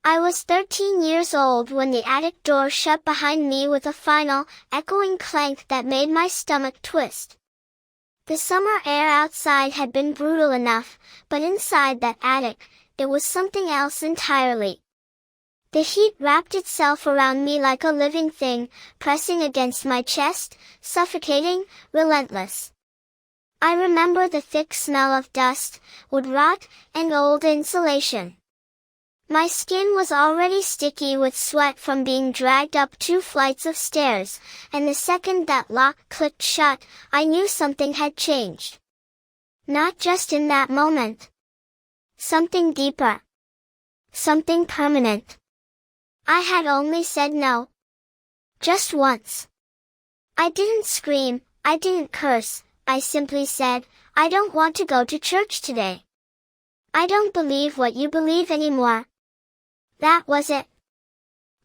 I was 13 years old when the attic door shut behind me with a final, echoing clank that made my stomach twist. The summer air outside had been brutal enough, but inside that attic, it was something else entirely. The heat wrapped itself around me like a living thing, pressing against my chest, suffocating, relentless. I remember the thick smell of dust, wood rot, and old insulation. My skin was already sticky with sweat from being dragged up 2 flights of stairs, and the second that lock clicked shut, I knew something had changed. Not just in that moment. Something deeper. Something permanent. I had only said no. Just once. I didn't scream, I didn't curse, I simply said, I don't want to go to church today. I don't believe what you believe anymore. That was it.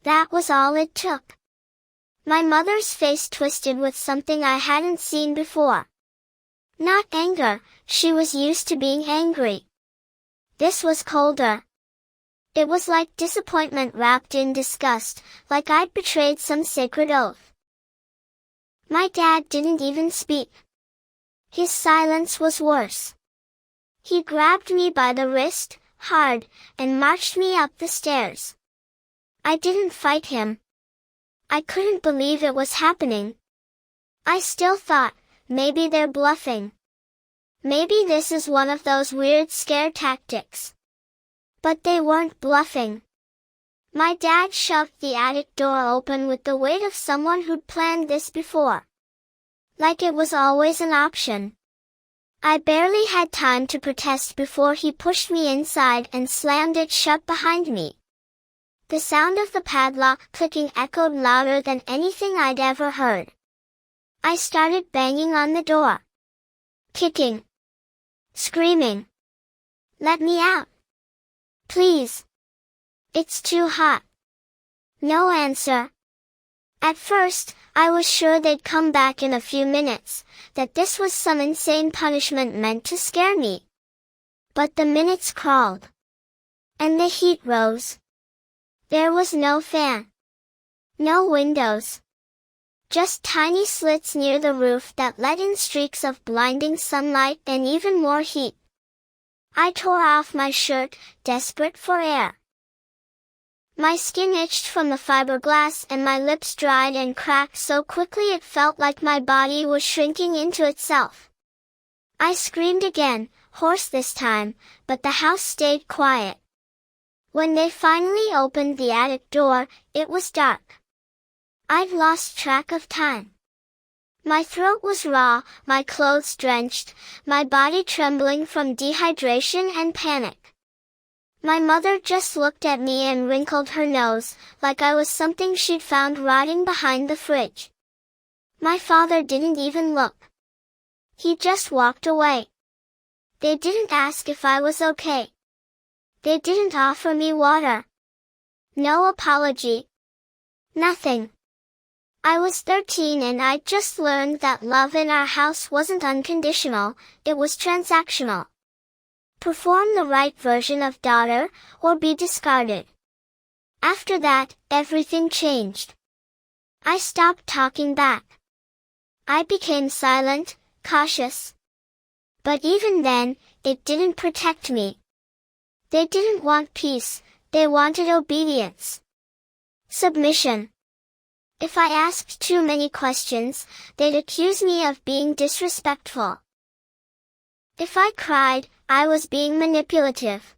That was all it took. My mother's face twisted with something I hadn't seen before. Not anger, she was used to being angry. This was colder. It was like disappointment wrapped in disgust, like I'd betrayed some sacred oath. My dad didn't even speak. His silence was worse. He grabbed me by the wrist, hard, and marched me up the stairs. I didn't fight him. I couldn't believe it was happening. I still thought, maybe they're bluffing. Maybe this is one of those weird scare tactics. But they weren't bluffing. My dad shoved the attic door open with the weight of someone who'd planned this before. Like it was always an option. I barely had time to protest before he pushed me inside and slammed it shut behind me. The sound of the padlock clicking echoed louder than anything I'd ever heard. I started banging on the door. Kicking. Screaming. Let me out. Please. It's too hot. No answer. At first, I was sure they'd come back in a few minutes, that this was some insane punishment meant to scare me. But the minutes crawled. And the heat rose. There was no fan. No windows. Just tiny slits near the roof that let in streaks of blinding sunlight and even more heat. I tore off my shirt, desperate for air. My skin itched from the fiberglass and my lips dried and cracked so quickly it felt like my body was shrinking into itself. I screamed again, hoarse this time, but the house stayed quiet. When they finally opened the attic door, it was dark. I'd lost track of time. My throat was raw, my clothes drenched, my body trembling from dehydration and panic. My mother just looked at me and wrinkled her nose, like I was something she'd found rotting behind the fridge. My father didn't even look. He just walked away. They didn't ask if I was okay. They didn't offer me water. No apology. Nothing. I was 13 and I'd just learned that love in our house wasn't unconditional, it was transactional. Perform the right version of daughter, or be discarded. After that, everything changed. I stopped talking back. I became silent, cautious. But even then, it didn't protect me. They didn't want peace, they wanted obedience. Submission. If I asked too many questions, they'd accuse me of being disrespectful. If I cried, I was being manipulative.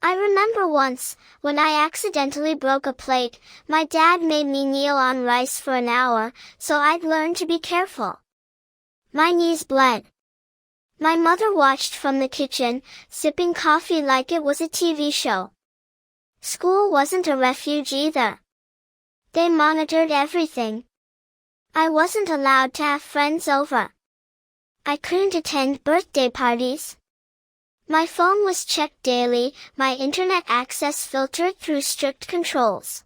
I remember once, when I accidentally broke a plate, my dad made me kneel on rice for an hour, so I'd learn to be careful. My knees bled. My mother watched from the kitchen, sipping coffee like it was a TV show. School wasn't a refuge either. They monitored everything. I wasn't allowed to have friends over. I couldn't attend birthday parties. My phone was checked daily, my internet access filtered through strict controls.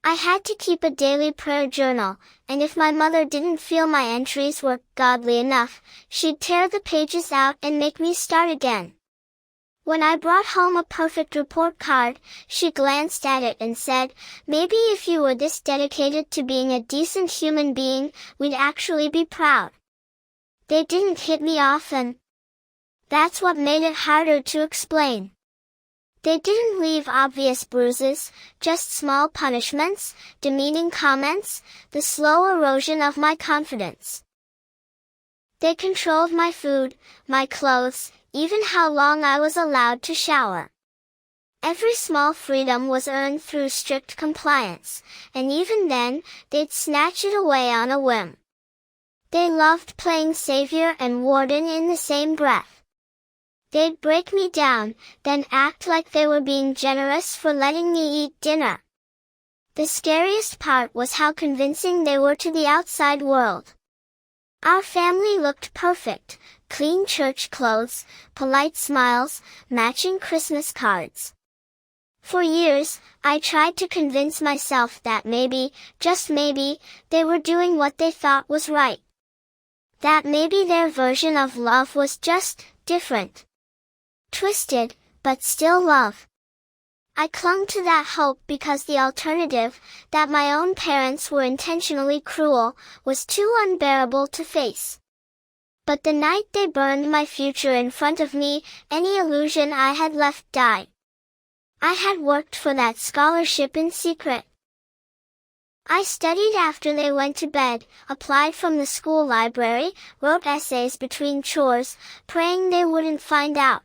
I had to keep a daily prayer journal, and if my mother didn't feel my entries were godly enough, she'd tear the pages out and make me start again. When I brought home a perfect report card, she glanced at it and said, "Maybe if you were this dedicated to being a decent human being, we'd actually be proud." They didn't hit me often. That's what made it harder to explain. They didn't leave obvious bruises, just small punishments, demeaning comments, the slow erosion of my confidence. They controlled my food, my clothes, even how long I was allowed to shower. Every small freedom was earned through strict compliance, and even then, they'd snatch it away on a whim. They loved playing savior and warden in the same breath. They'd break me down, then act like they were being generous for letting me eat dinner. The scariest part was how convincing they were to the outside world. Our family looked perfect, clean church clothes, polite smiles, matching Christmas cards. For years, I tried to convince myself that maybe, just maybe, they were doing what they thought was right. That maybe their version of love was just different. Twisted, but still love. I clung to that hope because the alternative, that my own parents were intentionally cruel, was too unbearable to face. But the night they burned my future in front of me, any illusion I had left died. I had worked for that scholarship in secret. I studied after they went to bed, applied from the school library, wrote essays between chores, praying they wouldn't find out.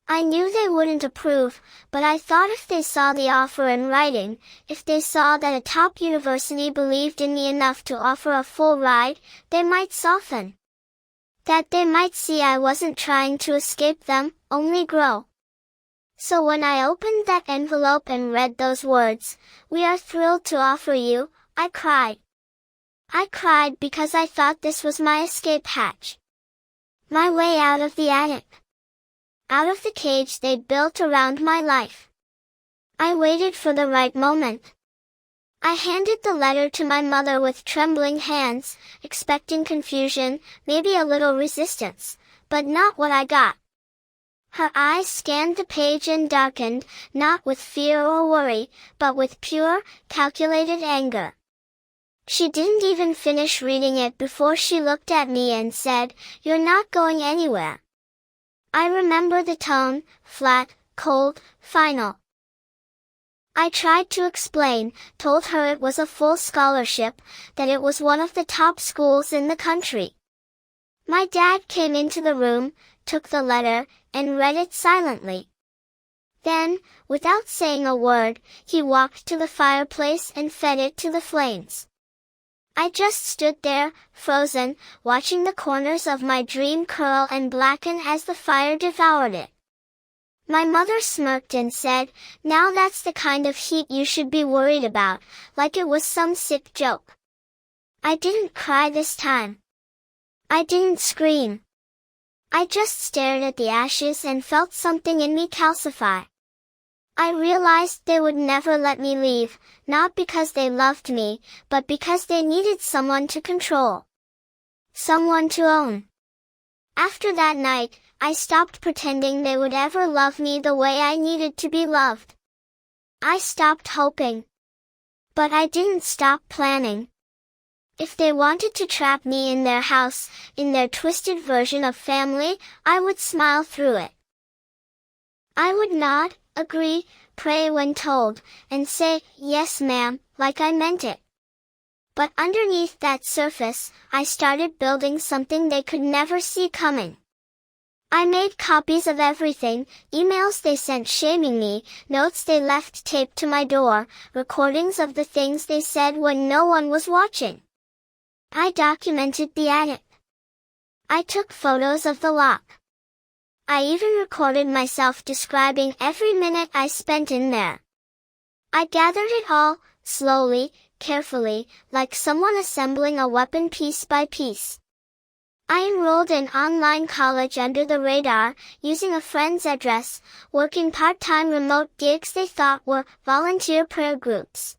I knew they wouldn't approve, but I thought if they saw the offer in writing, if they saw that a top university believed in me enough to offer a full ride, they might soften. That they might see I wasn't trying to escape them, only grow. So when I opened that envelope and read those words, "We are thrilled to offer you," I cried. I cried because I thought this was my escape hatch. My way out of the attic. Out of the cage they'd built around my life. I waited for the right moment. I handed the letter to my mother with trembling hands, expecting confusion, maybe a little resistance, but not what I got. Her eyes scanned the page and darkened, not with fear or worry, but with pure, calculated anger. She didn't even finish reading it before she looked at me and said, "You're not going anywhere." I remember the tone, flat, cold, final. I tried to explain, told her it was a full scholarship, that it was one of the top schools in the country. My dad came into the room, took the letter, and read it silently. Then, without saying a word, he walked to the fireplace and fed it to the flames. I just stood there, frozen, watching the corners of my dream curl and blacken as the fire devoured it. My mother smirked and said, "Now that's the kind of heat you should be worried about," like it was some sick joke. I didn't cry this time. I didn't scream. I just stared at the ashes and felt something in me calcify. I realized they would never let me leave, not because they loved me, but because they needed someone to control. Someone to own. After that night, I stopped pretending they would ever love me the way I needed to be loved. I stopped hoping. But I didn't stop planning. If they wanted to trap me in their house, in their twisted version of family, I would smile through it. I would nod, agree, pray when told, and say, "Yes ma'am," like I meant it. But underneath that surface, I started building something they could never see coming. I made copies of everything, emails they sent shaming me, notes they left taped to my door, recordings of the things they said when no one was watching. I documented the attic. I took photos of the lock. I even recorded myself describing every minute I spent in there. I gathered it all, slowly, carefully, like someone assembling a weapon piece by piece. I enrolled in online college under the radar, using a friend's address, working part-time remote gigs they thought were volunteer prayer groups.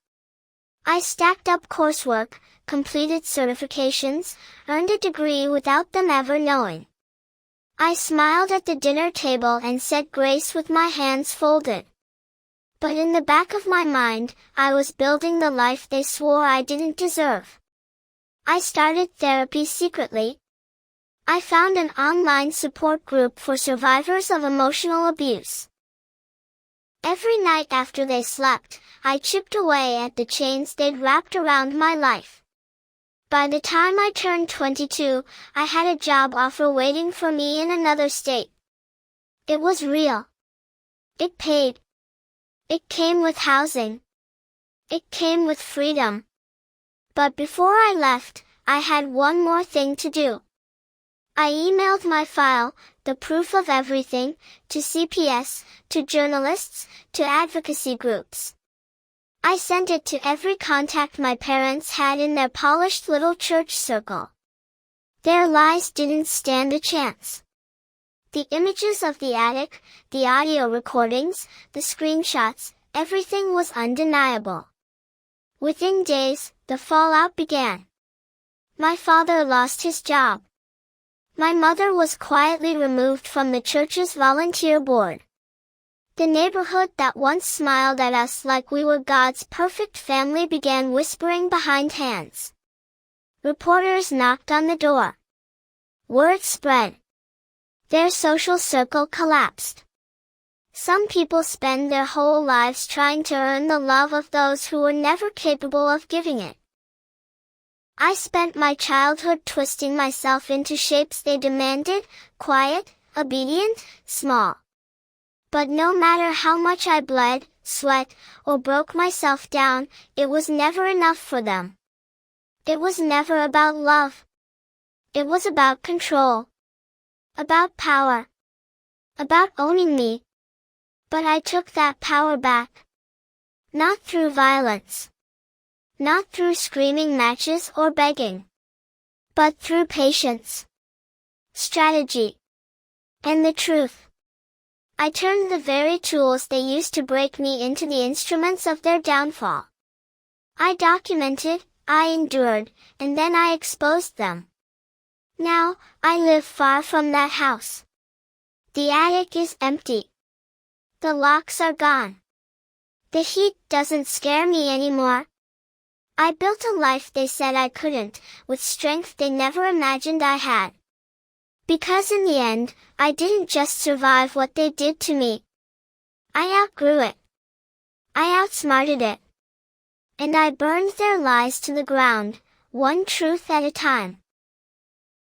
I stacked up coursework, completed certifications, earned a degree without them ever knowing. I smiled at the dinner table and said grace with my hands folded. But in the back of my mind, I was building the life they swore I didn't deserve. I started therapy secretly. I found an online support group for survivors of emotional abuse. Every night after they slept, I chipped away at the chains they'd wrapped around my life. By the time I turned 22, I had a job offer waiting for me in another state. It was real. It paid. It came with housing. It came with freedom. But before I left, I had one more thing to do. I emailed my file, the proof of everything, to CPS, to journalists, to advocacy groups. I sent it to every contact my parents had in their polished little church circle. Their lies didn't stand a chance. The images of the attic, the audio recordings, the screenshots, everything was undeniable. Within days, the fallout began. My father lost his job. My mother was quietly removed from the church's volunteer board. The neighborhood that once smiled at us like we were God's perfect family began whispering behind hands. Reporters knocked on the door. Word spread. Their social circle collapsed. Some people spend their whole lives trying to earn the love of those who were never capable of giving it. I spent my childhood twisting myself into shapes they demanded, quiet, obedient, small. But no matter how much I bled, sweat, or broke myself down, it was never enough for them. It was never about love. It was about control. About power. About owning me. But I took that power back. Not through violence. Not through screaming matches or begging. But through patience. Strategy. And the truth. I turned the very tools they used to break me into the instruments of their downfall. I documented, I endured, and then I exposed them. Now, I live far from that house. The attic is empty. The locks are gone. The heat doesn't scare me anymore. I built a life they said I couldn't, with strength they never imagined I had. Because in the end, I didn't just survive what they did to me. I outgrew it. I outsmarted it. And I burned their lies to the ground, one truth at a time.